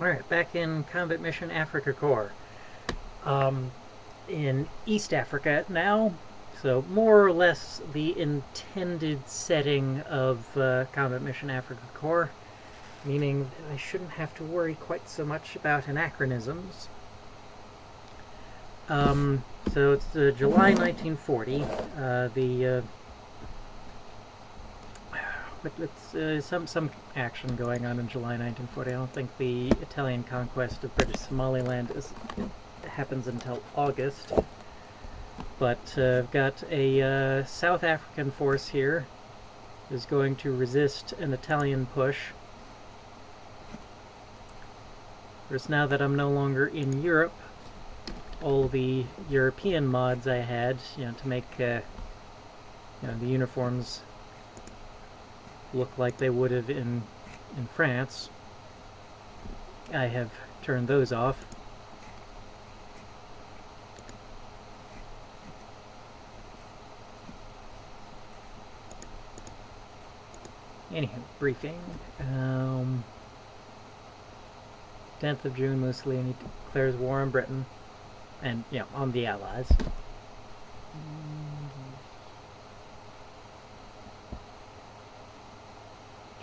Alright, back in combat mission Afrika Korps. In East Africa now, so more or less the intended setting of combat mission Afrika Korps, meaning that I shouldn't have to worry quite so much about anachronisms. So it's July 1940. Some action going on in July 1940. I don't think the Italian conquest of British Somaliland happens until August. But I've got a South African force here is going to resist an Italian push. Of course, now that I'm no longer in Europe, all the European mods I had, to make the uniforms look like they would have in France, I have turned those off. Anywho, briefing. 10th of June, Mussolini declares war on Britain, and, on the Allies.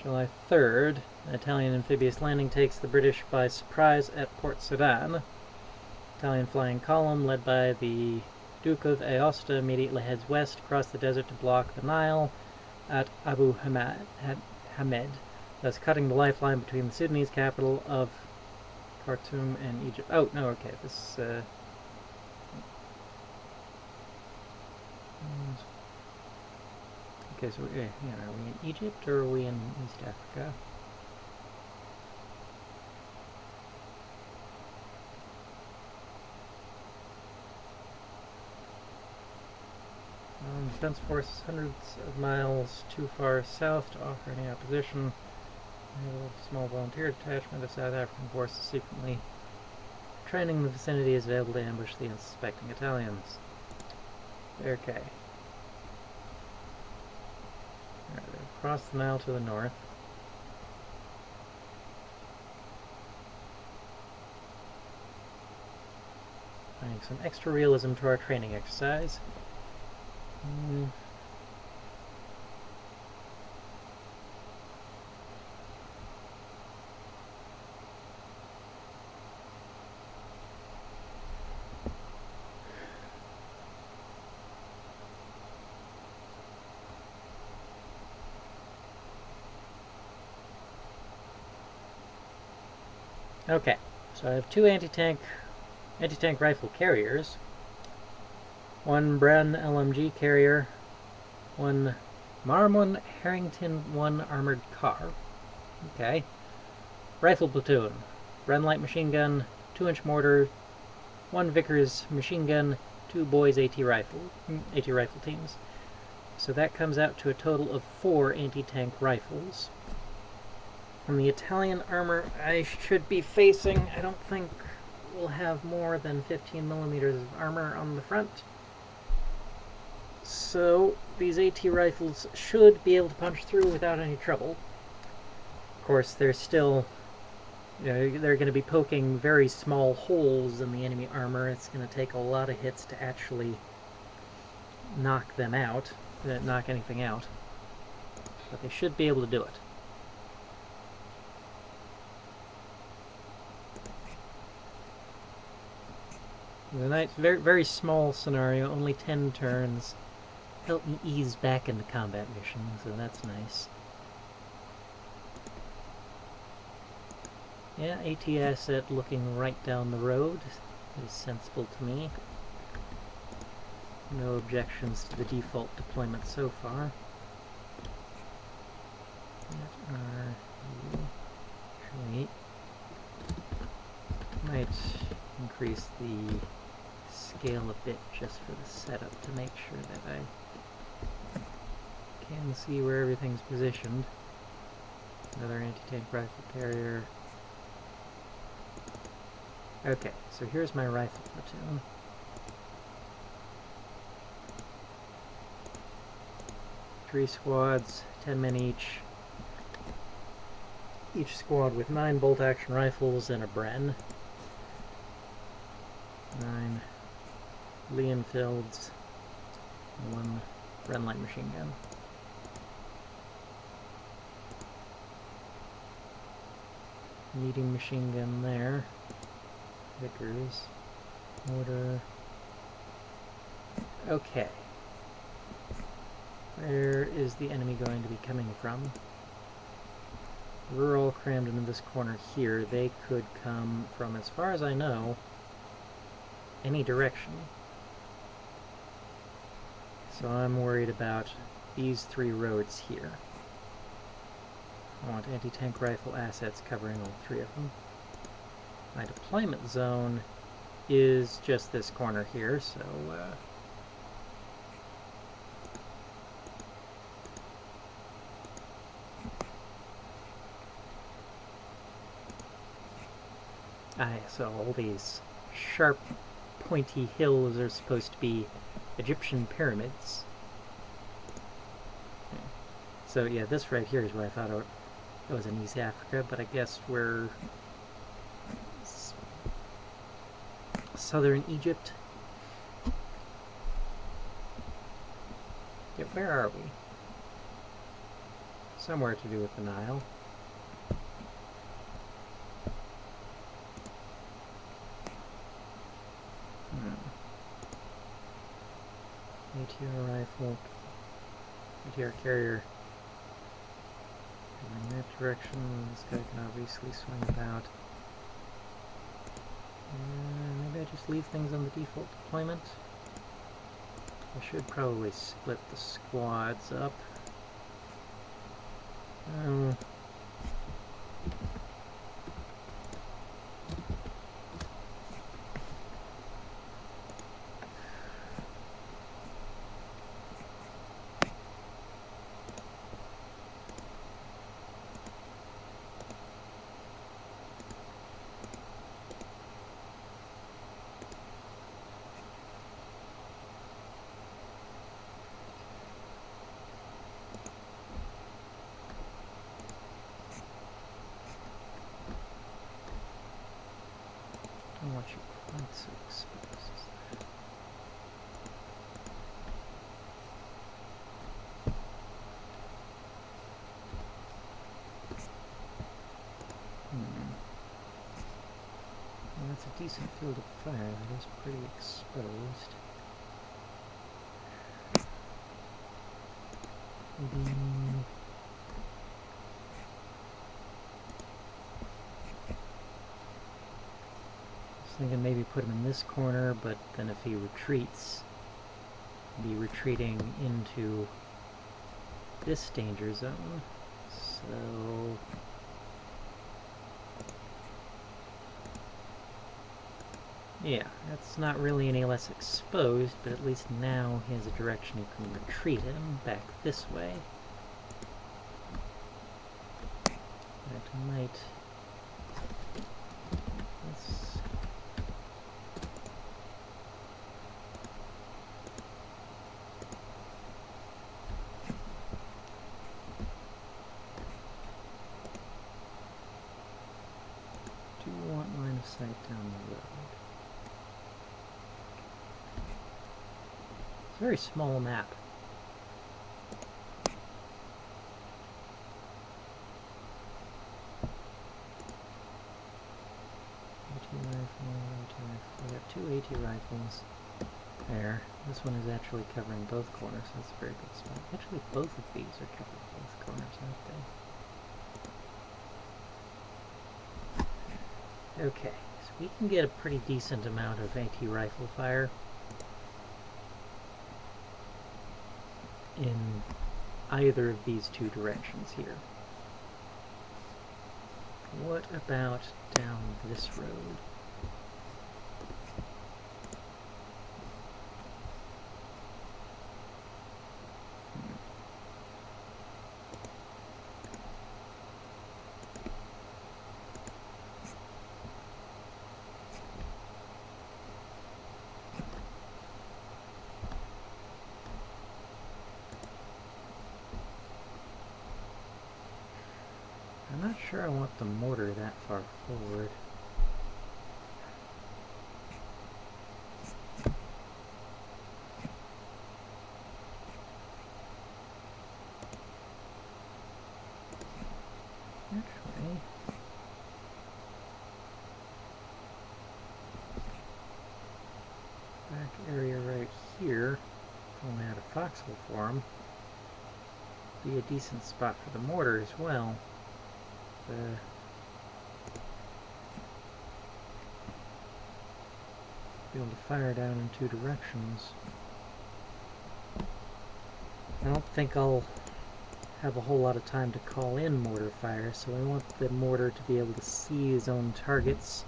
July 3rd, an Italian amphibious landing takes the British by surprise at Port Sudan. Italian flying column, led by the Duke of Aosta, immediately heads west across the desert to block the Nile at Abu Hamed, thus cutting the lifeline between the Sudanese capital of Khartoum and Egypt. Oh, no, okay, this, okay, so, are we in Egypt or are we in East Africa? Defense forces hundreds of miles too far south to offer any opposition. A small volunteer detachment of South African forces secretly training in the vicinity is available to ambush the unsuspecting Italians. Okay. Across the Nile to the north. Finding some extra realism to our training exercise. Okay, so I have two anti-tank rifle carriers, one Bren LMG carrier, one Marmon Harrington 1 armored car. Okay. Rifle platoon, Bren light machine gun, 2-inch mortar, 1 Vickers machine gun, 2 Boys AT rifle teams. So that comes out to a total of 4 anti-tank rifles. From the Italian armor I should be facing, I don't think we'll have more than 15 millimeters of armor on the front. So these AT rifles should be able to punch through without any trouble. Of course, they're still, they're going to be poking very small holes in the enemy armor. It's going to take a lot of hits to actually knock anything out. But they should be able to do it. The nice, very, very small scenario, only 10 turns. Help me ease back into combat mission, so that's nice. Yeah, AT asset looking right down the road is sensible to me. No objections to the default deployment so far. Actually, might increase the scale a bit just for the setup to make sure that I can see where everything's positioned. Another anti-tank rifle carrier. Okay, so here's my rifle platoon. Three squads, 10 men each. Each squad with 9 bolt-action rifles and a Bren. 9 Leonfields, 1 Bren light machine gun. Medium machine gun there. Vickers. Mortar. Okay. Where is the enemy going to be coming from? We're all crammed into this corner here. They could come from, as far as I know, any direction. So I'm worried about these 3 roads here. I want anti-tank rifle assets covering all 3 of them. My deployment zone is just this corner here, so so all these sharp, pointy hills are supposed to be Egyptian pyramids. Okay. So yeah, this right here is where I thought it was in East Africa, but I guess we're southern Egypt. Yeah, where are we? Somewhere to do with the Nile. ATR rifle, ATR carrier. In that direction, this guy can obviously swing about. Maybe I just leave things on the default deployment. I should probably split the squads up. Don't want you quite so exposed as that. Well, that's a decent field of fire. That is pretty exposed. Thinking maybe put him in this corner, but then if he retreats, be retreating into this danger zone. So yeah, that's not really any less exposed, but at least now he has a direction he can retreat in, back this way. That might... sight down the road. It's a very small map. AT rifle, we got 2 AT rifles there. This one is actually covering both corners, so that's a very good spot. Actually, both of these are covering both corners, aren't they? Okay, so we can get a pretty decent amount of AT rifle fire in either of these 2 directions here. What about down this road? I'm not sure I want the mortar that far forward. Actually, back area right here, if only I had a foxhole for them, be a decent spot for the mortar as well. Be able to fire down in two directions. I don't think I'll have a whole lot of time to call in mortar fire, so I want the mortar to be able to see his own targets.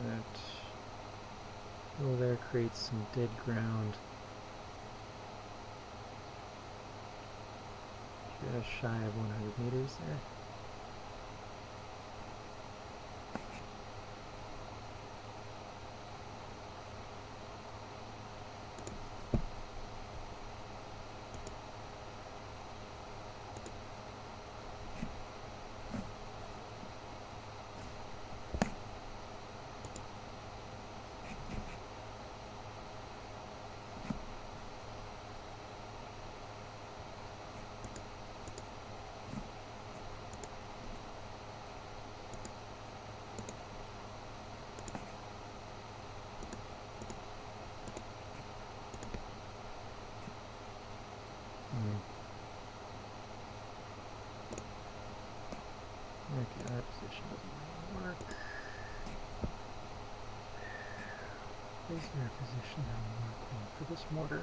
That hill there creates some dead ground. Just shy of 100 meters there. Okay, that position doesn't really work. Is there a position that will work well for this mortar?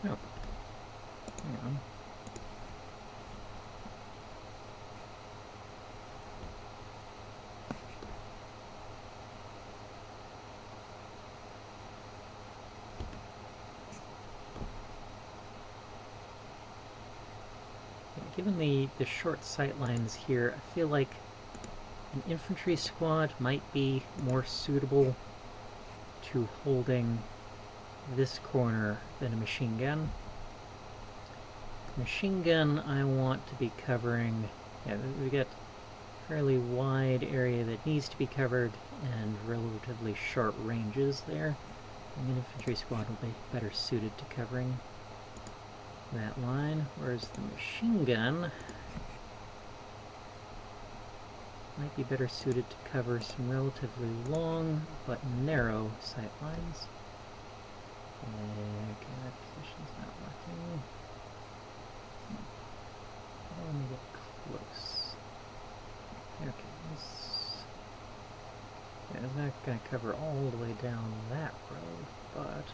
Oh, hang on. Given the short sight lines here, I feel like an infantry squad might be more suitable to holding this corner than a machine gun. Machine gun I want to be covering, yeah, we got a fairly wide area that needs to be covered and relatively short ranges there. And an infantry squad will be better suited to covering that line, whereas the machine gun might be better suited to cover some relatively long but narrow sight lines. Okay, that position's not working. Let me get close. Okay, yeah, it's not going to cover all the way down that road, but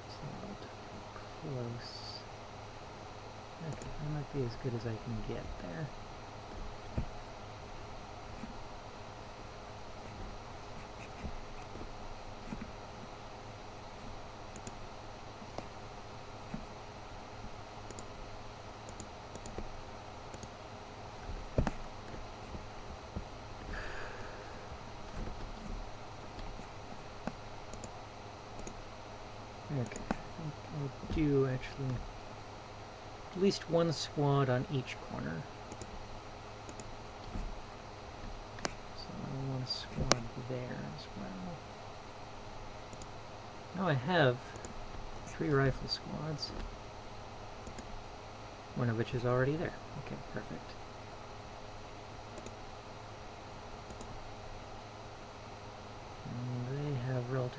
it's not close. Okay, that might be as good as I can get there. Okay, I think I'll do actually at least one squad on each corner. So I want a squad there as well. Now I have 3 rifle squads, one of which is already there. Okay, perfect.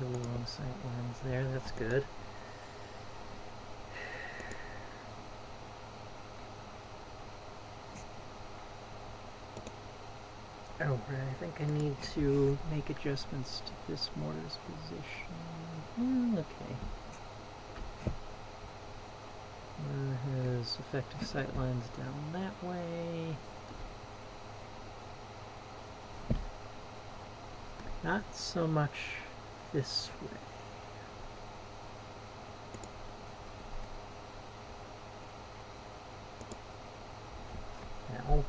relatively long sight lines there. That's good. Oh, I think I need to make adjustments to this mortar's position. Okay. Has effective sight lines down that way. Not so much this way. Now,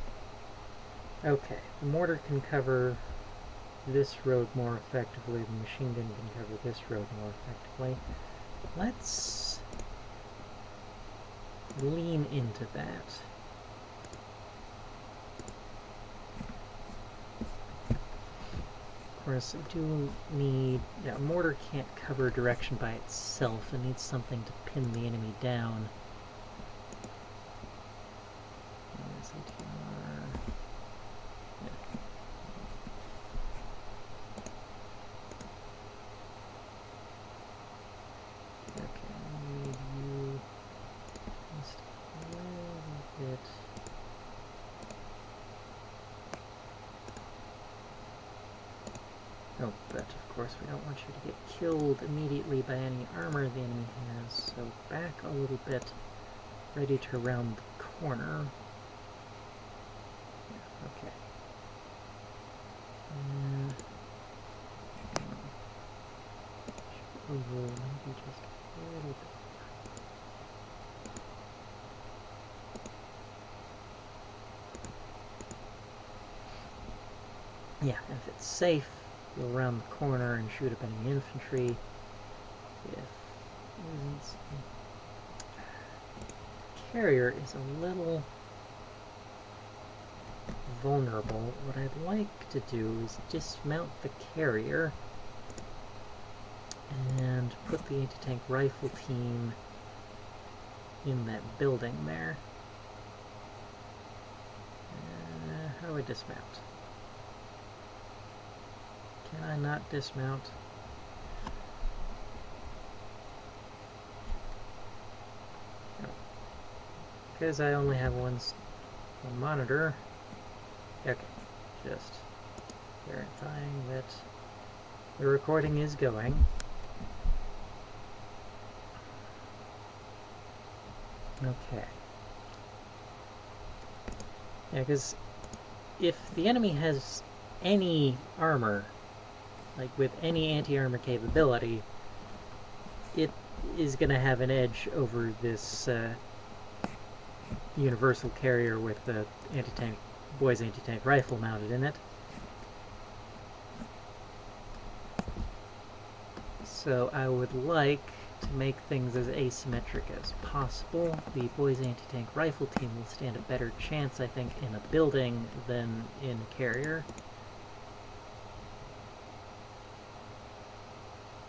okay, the mortar can cover this road more effectively, the machine gun can cover this road more effectively. Let's lean into that. Of course, I do need... Yeah, a mortar can't cover direction by itself. It needs something to pin the enemy down. Oh, but of course we don't want you to get killed immediately by any armor the enemy has, so back a little bit, ready to round the corner. Yeah, okay. Over maybe just a little bit. Yeah, if it's safe, you'll round the corner and shoot up any infantry. If it isn't, carrier is a little vulnerable. What I'd like to do is dismount the carrier and put the anti-tank rifle team in that building there. How do I dismount? Can I not dismount? No. Because I only have one monitor. Okay, just verifying that the recording is going. Okay. Yeah, because if the enemy has any armor, like with any anti-armor capability, it is going to have an edge over this universal carrier with the boys anti-tank rifle mounted in it. So I would like to make things as asymmetric as possible. The boys anti-tank rifle team will stand a better chance, I think, in a building than in a carrier.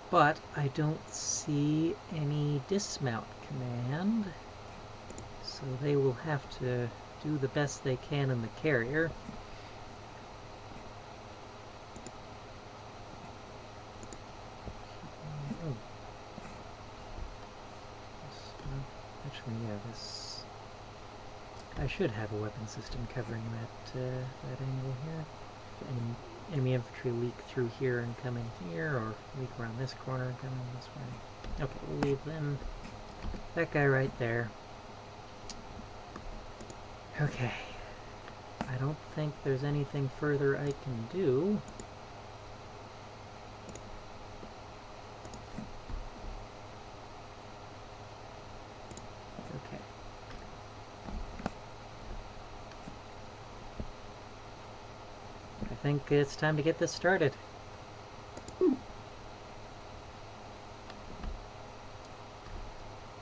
But I don't see any dismount command, so they will have to do the best they can in the carrier. Actually, yeah, this... I should have a weapon system covering that angle here. Enemy infantry leak through here and come in here, or leak around this corner and come in this way. Okay, we'll leave them. That guy right there. Okay. I don't think there's anything further I can do. Okay. I think it's time to get this started.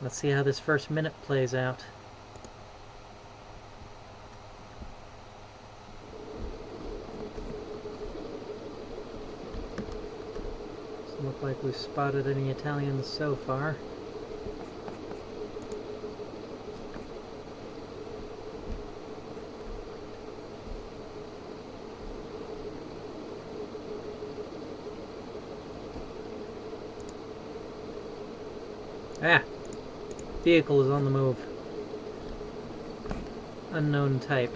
Let's see how this first minute plays out. Doesn't look like we've spotted any Italians so far. Ah! Vehicle is on the move. Unknown type.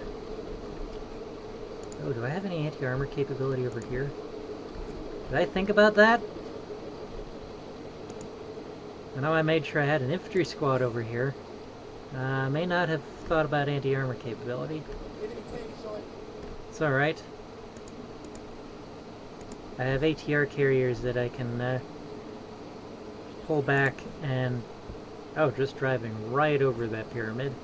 Oh, do I have any anti-armor capability over here? Did I think about that? I know I made sure I had an infantry squad over here. May not have thought about anti-armor capability. It's alright. I have ATR carriers that I can pull back and... Oh, just driving right over that pyramid.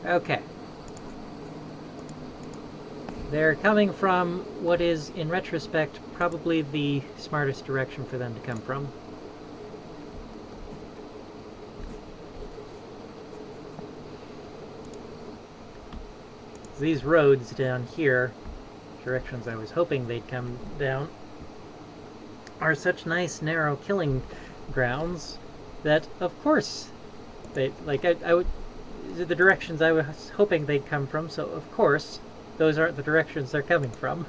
Okay. They're coming from what is, in retrospect, probably the smartest direction for them to come from. These roads down here, directions I was hoping they'd come down, are such nice, narrow killing grounds that, of course, they, like, I would, the directions I was hoping they'd come from, so of course, those aren't the directions they're coming from.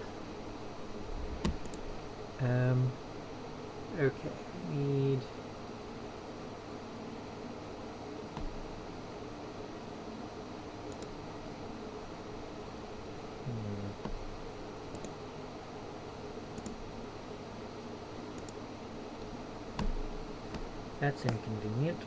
Okay, need... That's inconvenient.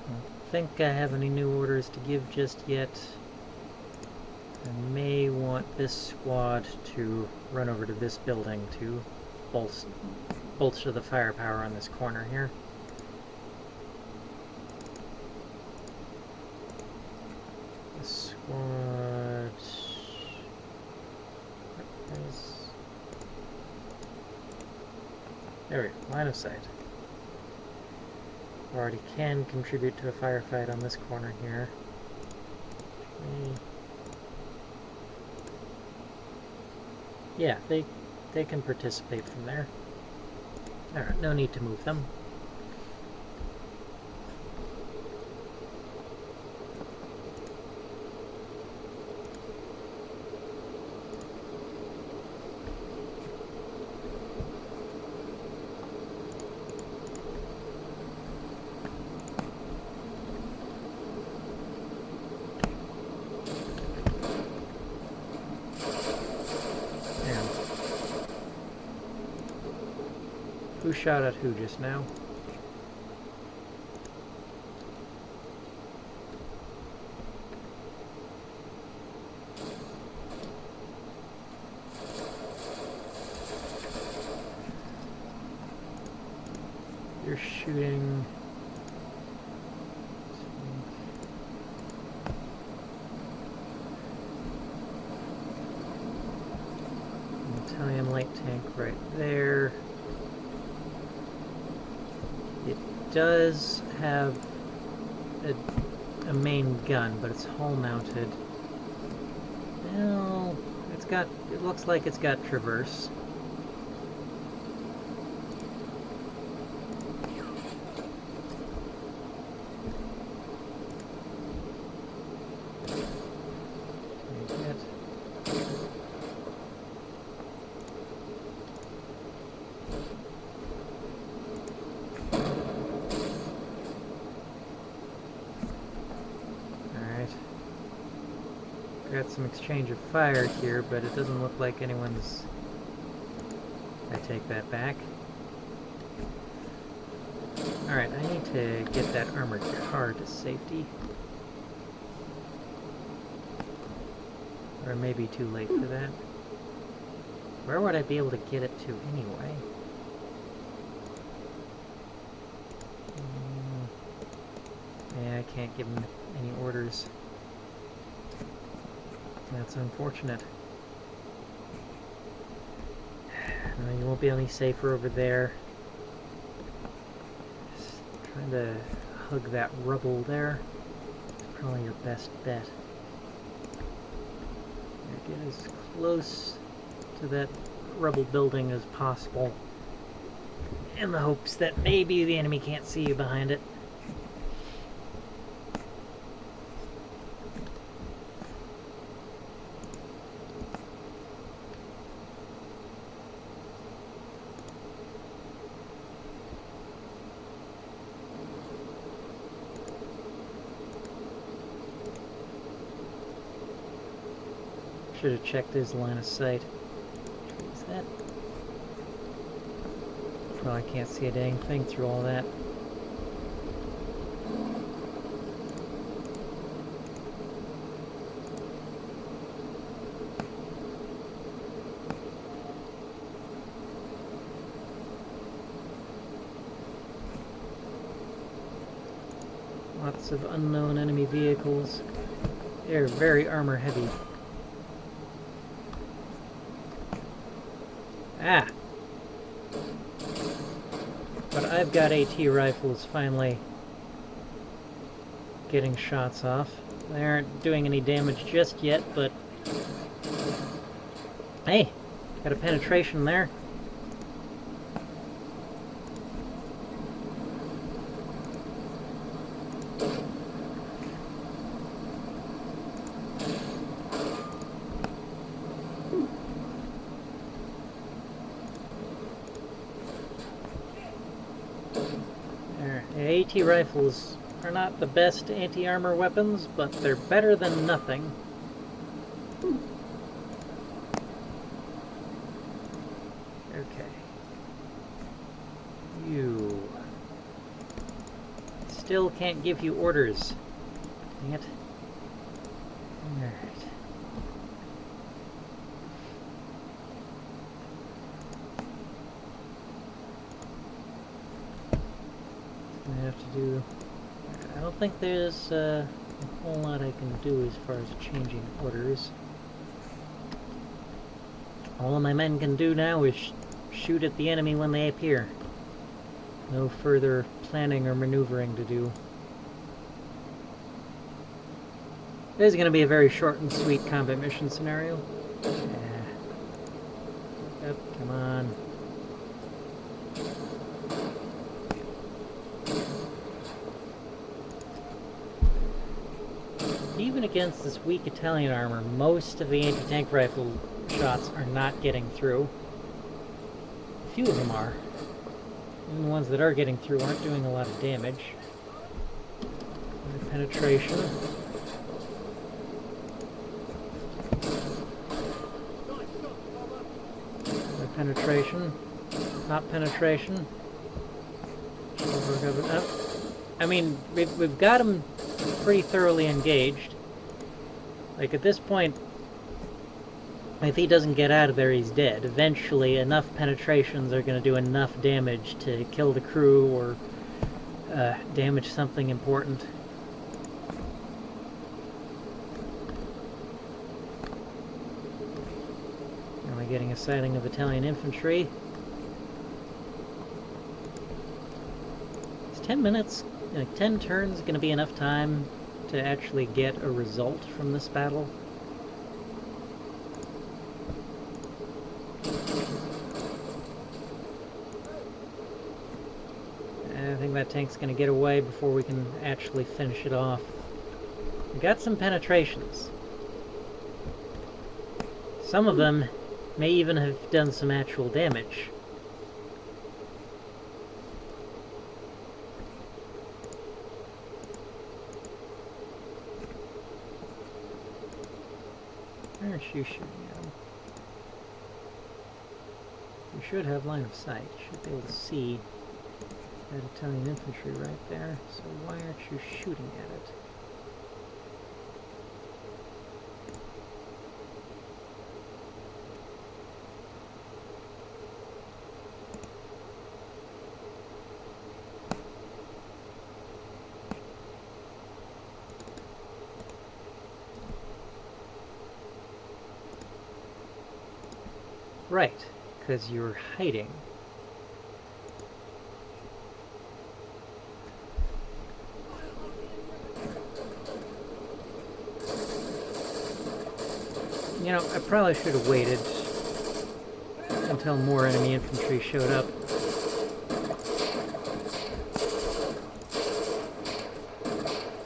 I don't think I have any new orders to give just yet. I may want this squad to run over to this building to bolster the firepower on this corner here. This squad... There we go, line of sight. Already can contribute to a firefight on this corner here. Yeah, they can participate from there. Alright, no need to move them. Who shot at who just now? You're shooting... Italian light tank right there. It does have a main gun, but it's hull mounted. Well, it looks like it's got traverse. Got some exchange of fire here, but it doesn't look like anyone's... I take that back. Alright, I I need to get that armored car to safety. Or it may be too late for that. Where would I be able to get it to anyway? Yeah, I can't give him any orders. That's unfortunate. No, you won't be any safer over there. Just trying to hug that rubble there. It's probably your best bet. Get as close to that rubble building as possible, in the hopes that maybe the enemy can't see you behind it. Should have checked his line of sight. Is that? Probably can't see a dang thing through all that. Lots of unknown enemy vehicles. They're very armor heavy. Ah! But I've got AT rifles finally getting shots off. They aren't doing any damage just yet, but... Hey! Got a penetration there. AT rifles are not the best anti-armor weapons, but they're better than nothing. Okay. You still can't give you orders. Dang it. Alright. I have to do... I don't think there's a whole lot I can do as far as changing orders. All my men can do now is shoot at the enemy when they appear. No further planning or maneuvering to do. This is going to be a very short and sweet combat mission scenario. Yeah. Yep, come on. Even against this weak Italian armor, most of the anti-tank rifle shots are not getting through. A few of them are. And the ones that are getting through aren't doing a lot of damage. Penetration. Penetration. Not penetration. I mean, we've got them pretty thoroughly engaged. Like, at this point, if he doesn't get out of there, he's dead. Eventually, enough penetrations are going to do enough damage to kill the crew or damage something important. Am I getting a sighting of Italian infantry? Is 10 minutes, like 10 turns, going to be enough time to actually get a result from this battle? I think that tank's going to get away before we can actually finish it off. We got some penetrations. Some of them may even have done some actual damage. Where aren't you shooting at them? You should have line of sight. You should be able to see That Italian infantry right there, so why aren't you shooting at it? Right, because you're hiding. You know, I probably should have waited until more enemy infantry showed up.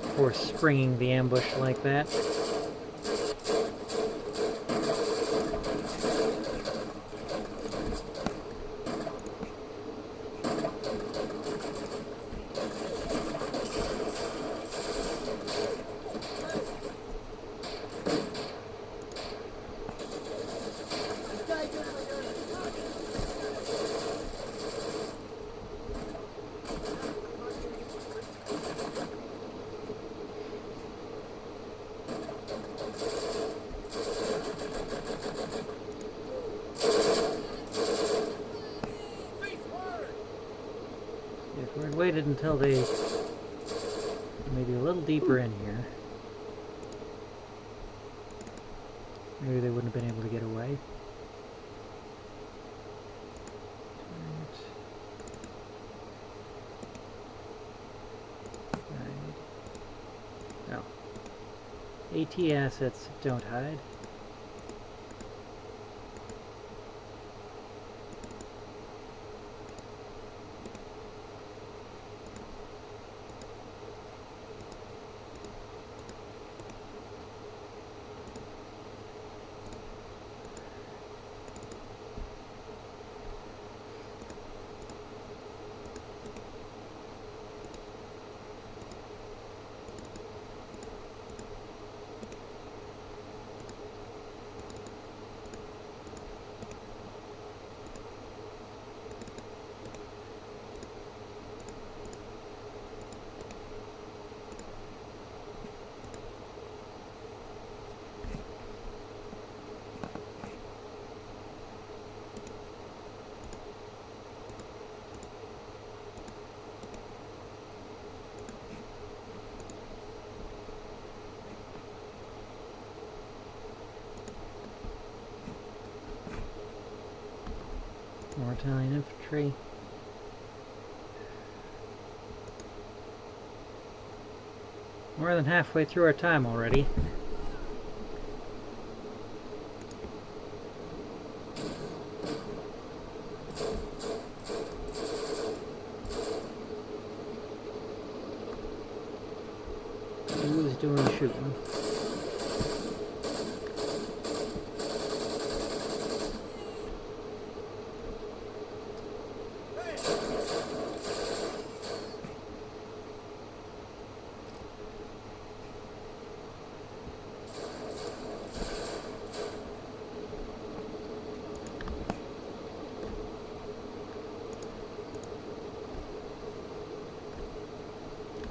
Before springing the ambush like that. If we'd waited until they maybe a little deeper in here, maybe they wouldn't have been able to get away. No. AT assets don't hide. More Italian infantry. More than halfway through our time already. Who's doing the shooting?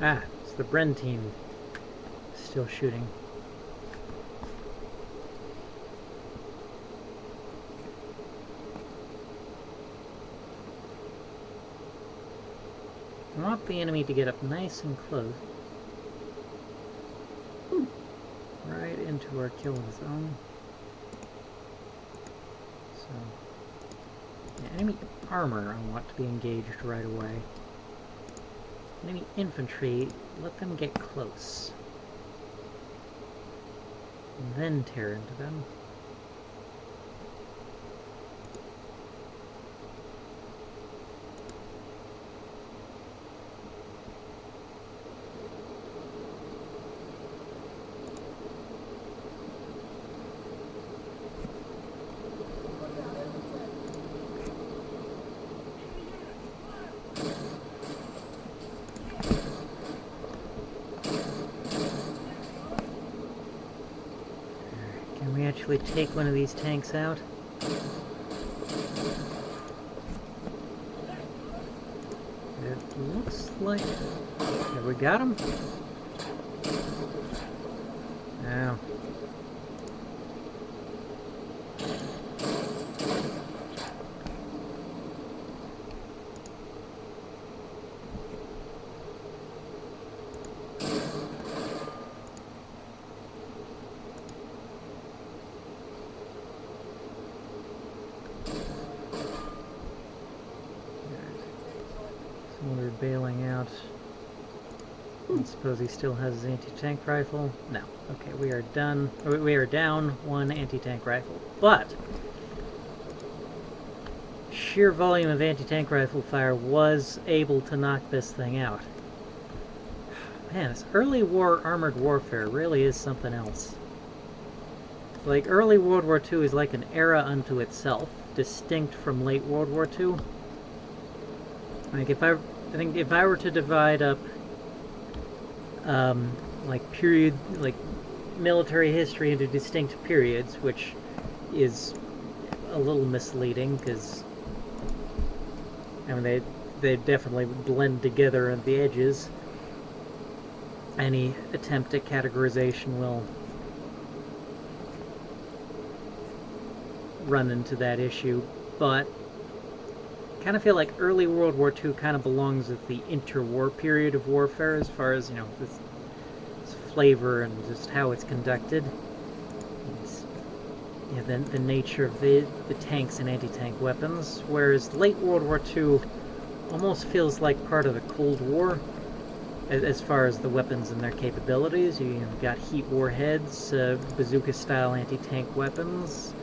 Ah, it's the Bren team still shooting. I want the enemy to get up nice and close. Right into our kill zone. So, yeah, enemy armor I want to be engaged right away. Enemy infantry, let them get close. And then tear into them. Actually take one of these tanks out. It looks like... Have we got him? No. We're bailing out. I suppose he still has his anti-tank rifle. No. Okay, we are done. We are down one anti-tank rifle. But sheer volume of anti-tank rifle fire was able to knock this thing out. Man, this early war armored warfare really is something else. Like, early World War II is like an era unto itself, distinct from late World War II. Like, I think if I were to divide up, like military history into distinct periods, which is a little misleading, because, I mean, they definitely blend together at the edges. Any attempt at categorization will run into that issue, but kind of feel like early World War II kind of belongs with the interwar period of warfare as far as, you know, this flavor and just how it's conducted. It's, you know, the nature of the tanks and anti-tank weapons, whereas late World War II almost feels like part of the Cold War as far as the weapons and their capabilities. You've got heat warheads, bazooka-style anti-tank weapons,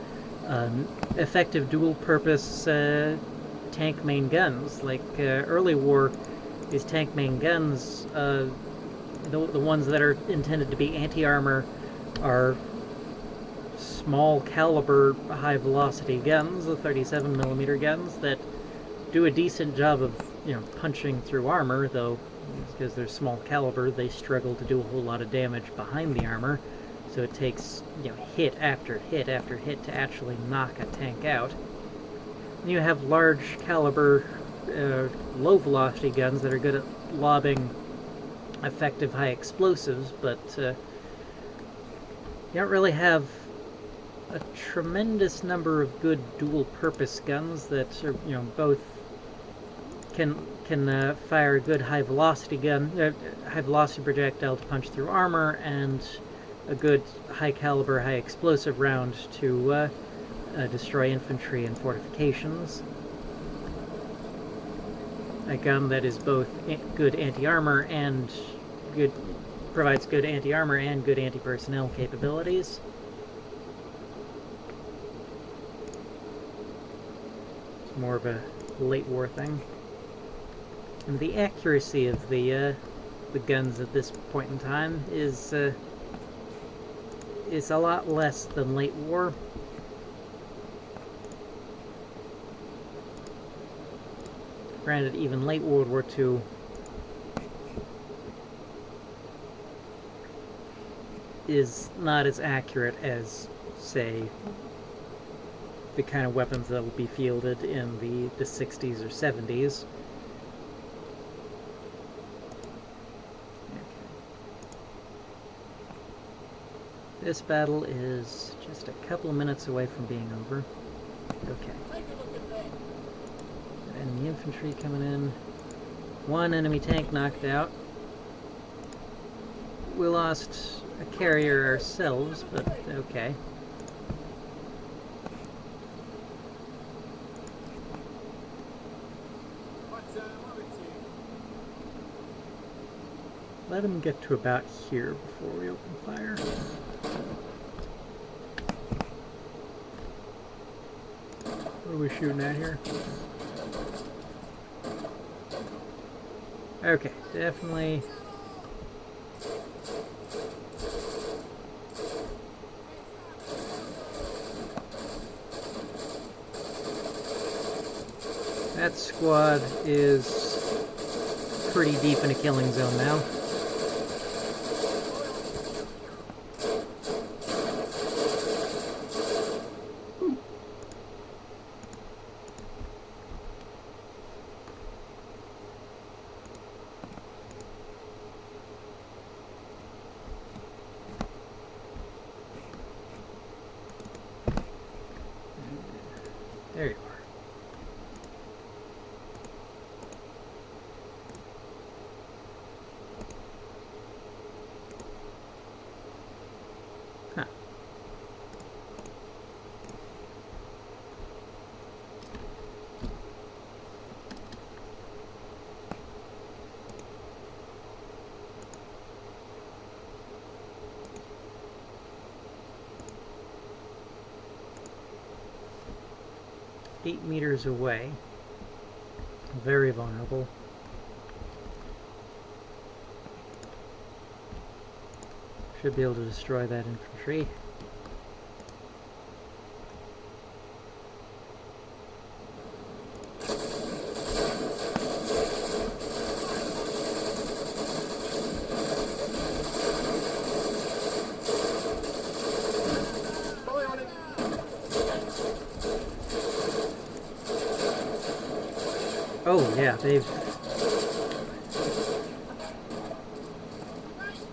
effective dual-purpose tank main guns. Like, early war, these tank main guns, the ones that are intended to be anti-armor are small caliber, high velocity guns, the 37mm guns, that do a decent job of, you know, punching through armor, though because they're small caliber, they struggle to do a whole lot of damage behind the armor, so it takes, you know, hit after hit after hit to actually knock a tank out. You have large caliber, low velocity guns that are good at lobbing effective high explosives, but you don't really have a tremendous number of good dual purpose guns that are, you know, both can fire a good high velocity gun, high velocity projectile to punch through armor, and a good high caliber, high explosive round to destroy infantry and fortifications. A gun that is both good anti-armor and provides good anti-armor and good anti-personnel capabilities. It's more of a late war thing. And the accuracy of the guns at this point in time is a lot less than late war. Granted, even late World War II is not as accurate as, say, the kind of weapons that will be fielded in the 60s or 70s. This battle is just a couple of minutes away from being over. Okay. Enemy infantry coming in. One enemy tank knocked out. We lost a carrier ourselves, but okay. Let him get to about here before we open fire. What are we shooting at here? Okay, definitely. That squad is pretty deep in a killing zone now. 8 meters away. Very vulnerable. Should be able to destroy that infantry. Oh yeah,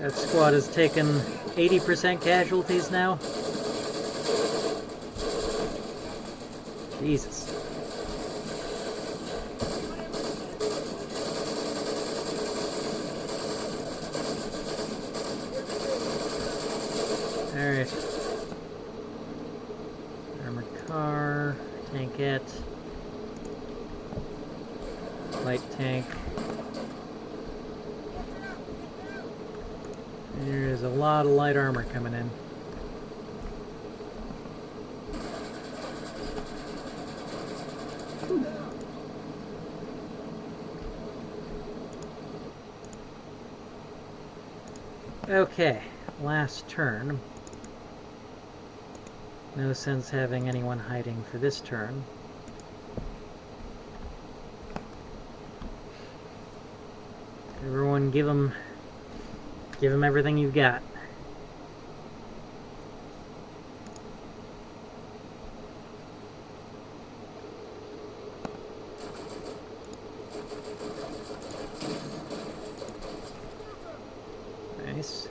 that squad has taken 80% casualties now. Jesus. Alright. Armored car, tankette, light tank. There's a lot of light armor coming in. Okay, last turn. No sense having anyone hiding for this turn. Everyone give them everything you've got. Nice.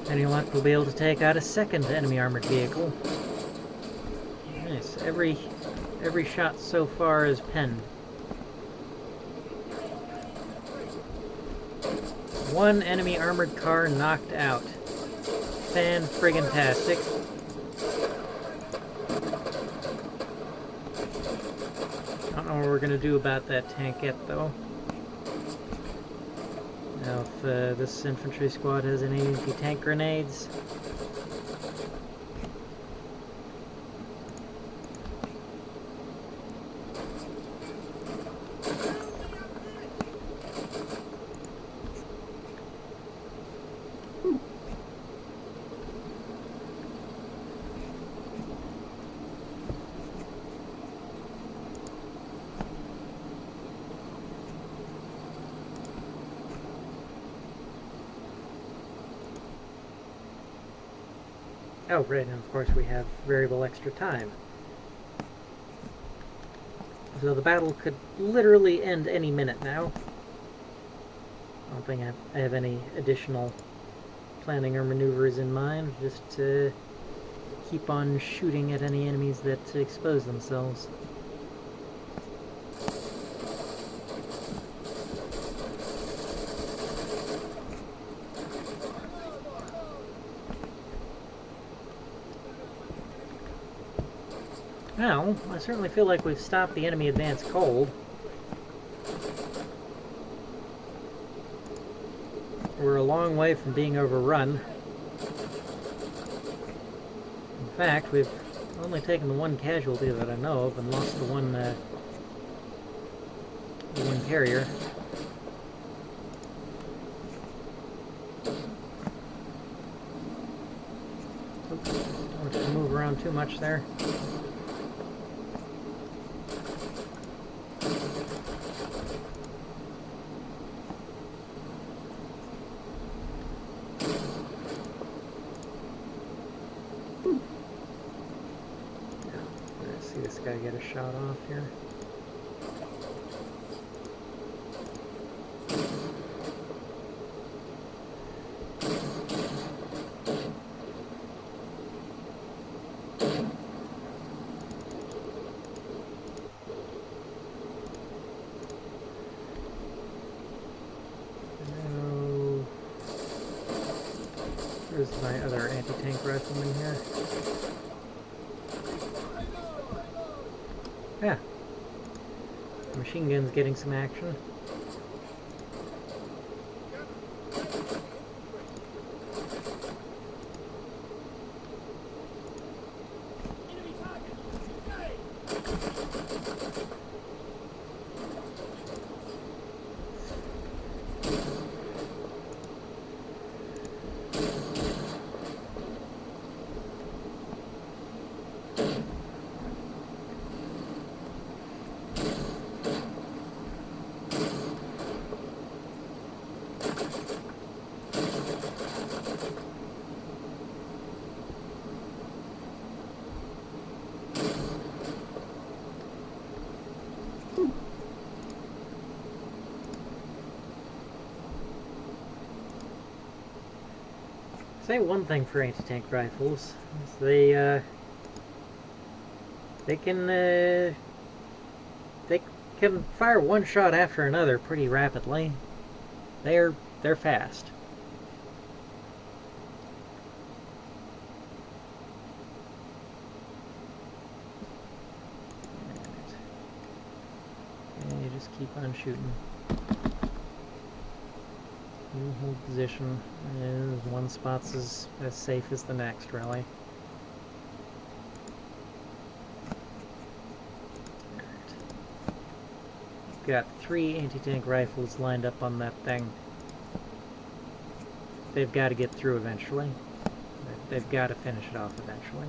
Any luck, we'll be able to take out a second enemy armored vehicle. Nice. Every shot so far is penned. One enemy armored car knocked out. Fan-friggin-tastic. Don't know what we're gonna do about that tankette, though. Now, if this infantry squad has any anti-tank grenades. Oh, right, and of course we have variable extra time. So the battle could literally end any minute now. I don't think I have any additional planning or maneuvers in mind, just to keep on shooting at any enemies that expose themselves. Now, I certainly feel like we've stopped the enemy advance cold. We're a long way from being overrun. In fact, we've only taken the one casualty that I know of and lost the one carrier. Oops, don't want you to move around too much there. This guy get a shot off here. No. Where's my other anti-tank rifleman here? Yeah. The machine gun's getting some action. Say one thing for anti-tank rifles is they can fire one shot after another pretty rapidly. They're fast. And you just keep on shooting. You hold position, and one spot's as safe as the next, really. Got 3 anti-tank rifles lined up on that thing. They've got to get through eventually. They've got to finish it off eventually.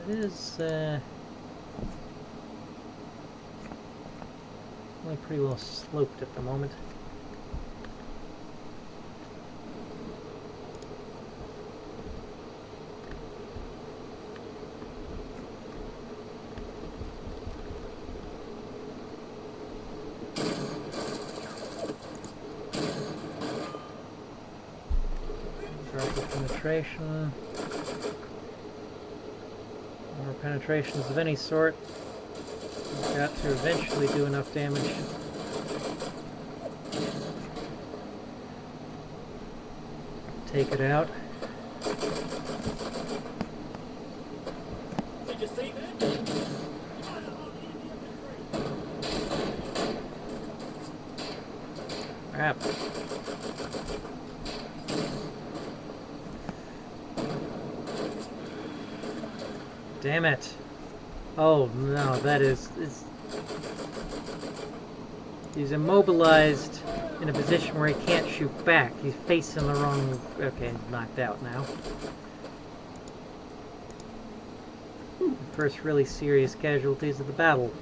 It is only pretty well sloped at the moment. Penetration. More penetrations of any sort. We've got to eventually do enough damage. Take it out. Did you see that? Crap. Damn it. Oh no, that is... He's immobilized in a position where he can't shoot back. He's facing the wrong... Okay, he's knocked out now. First really serious casualties of the battle.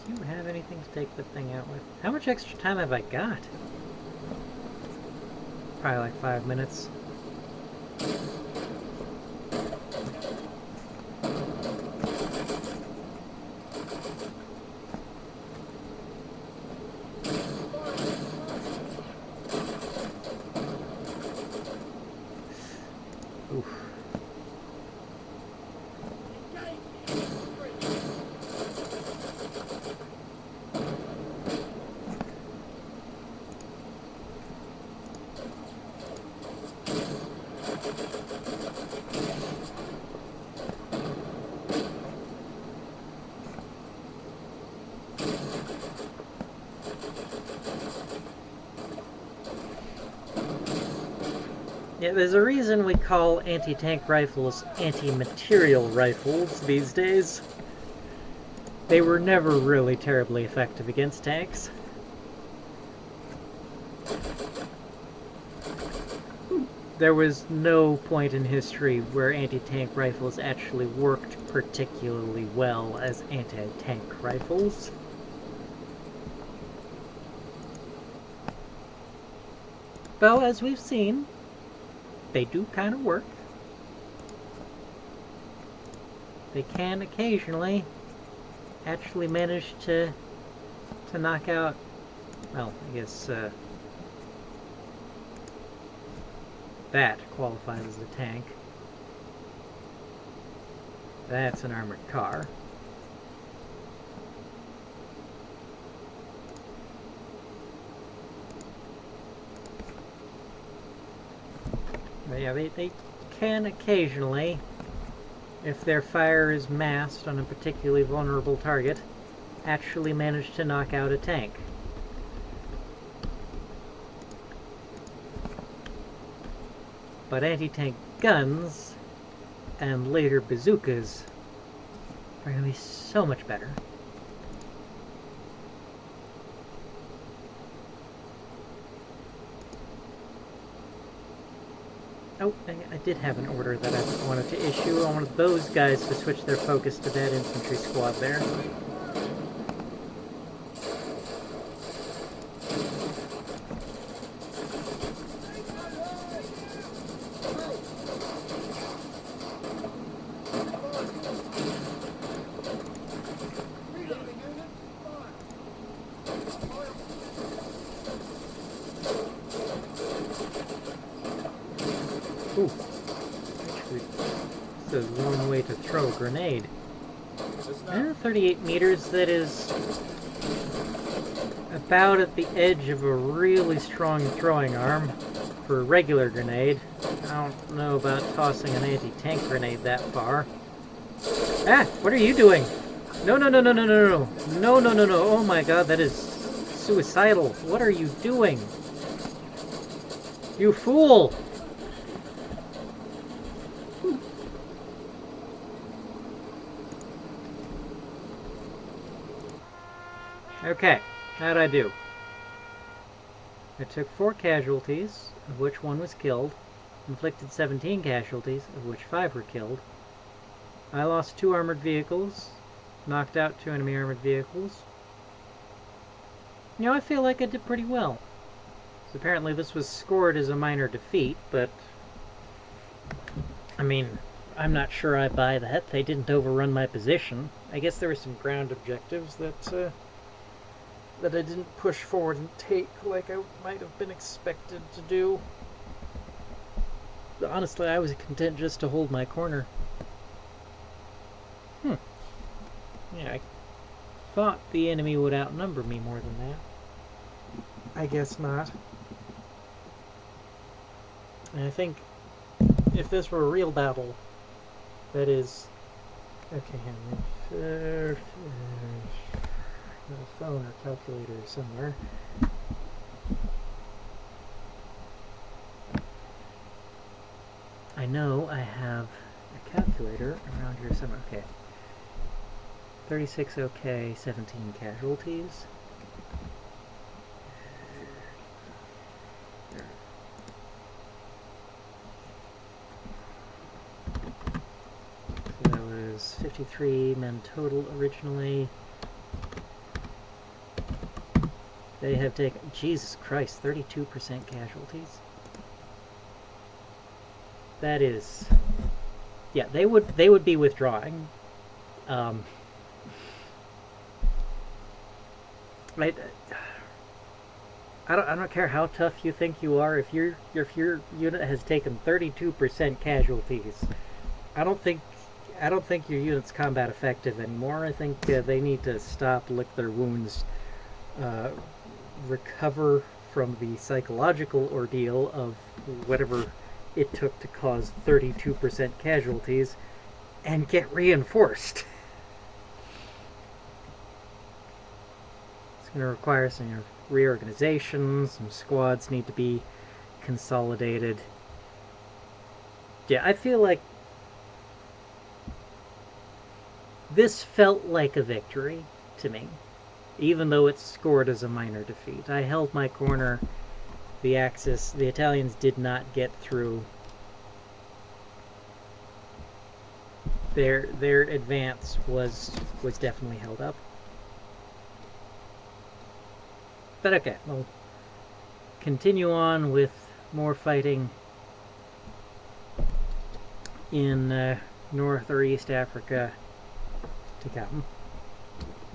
Do you have anything to take the thing out with? How much extra time have I got? Probably like 5 minutes. Oof. Yeah, there's a reason we call anti-tank rifles anti-material rifles these days. They were never really terribly effective against tanks. There was no point in history where anti-tank rifles actually worked particularly well as anti-tank rifles. Though, as we've seen, they do kind of work. They can occasionally actually manage to knock out, well, I guess that qualifies as a tank. That's an armored car. But yeah, they can occasionally, if their fire is massed on a particularly vulnerable target, actually manage to knock out a tank. But anti-tank guns, and later bazookas, are going to be so much better. Oh, I did have an order that I wanted to issue. I wanted those guys to switch their focus to that infantry squad there. Ooh. Actually, this is one way to throw a grenade. 38 meters, that is about at the edge of a really strong throwing arm for a regular grenade. I don't know about tossing an anti-tank grenade that far. Ah! What are you doing? No, no, no, no, no, no, no. No, no, no, no. Oh my god, that is suicidal. What are you doing? You fool! Okay, how'd I do? I took 4 casualties, of which 1 was killed, inflicted 17 casualties, of which 5 were killed. I lost 2 armored vehicles, knocked out 2 enemy armored vehicles. You know, I feel like I did pretty well. So apparently this was scored as a minor defeat, but I mean, I'm not sure I buy that. They didn't overrun my position. I guess there were some ground objectives that I didn't push forward and take like I might have been expected to do. Honestly, I was content just to hold my corner. Yeah, I thought the enemy would outnumber me more than that. I guess not. And I think if this were a real battle, that is... Okay, a phone or calculator somewhere. I know I have a calculator around here somewhere. Okay. 36 okay, 17 casualties. So that was 53 men total originally. They have taken, Jesus Christ, 32% casualties. That is, yeah, they would be withdrawing. I don't care how tough you think you are. If your unit has taken 32% casualties, I don't think your unit's combat effective anymore. I think they need to stop, lick their wounds, recover from the psychological ordeal of whatever it took to cause 32% casualties, and get reinforced. It's going to require some reorganization, some squads need to be consolidated. Yeah, I feel like this felt like a victory to me, even though it's scored as a minor defeat. I held my corner. The Axis, the Italians did not get through. Their advance was definitely held up. But okay, we'll continue on with more fighting in North or East Africa to come.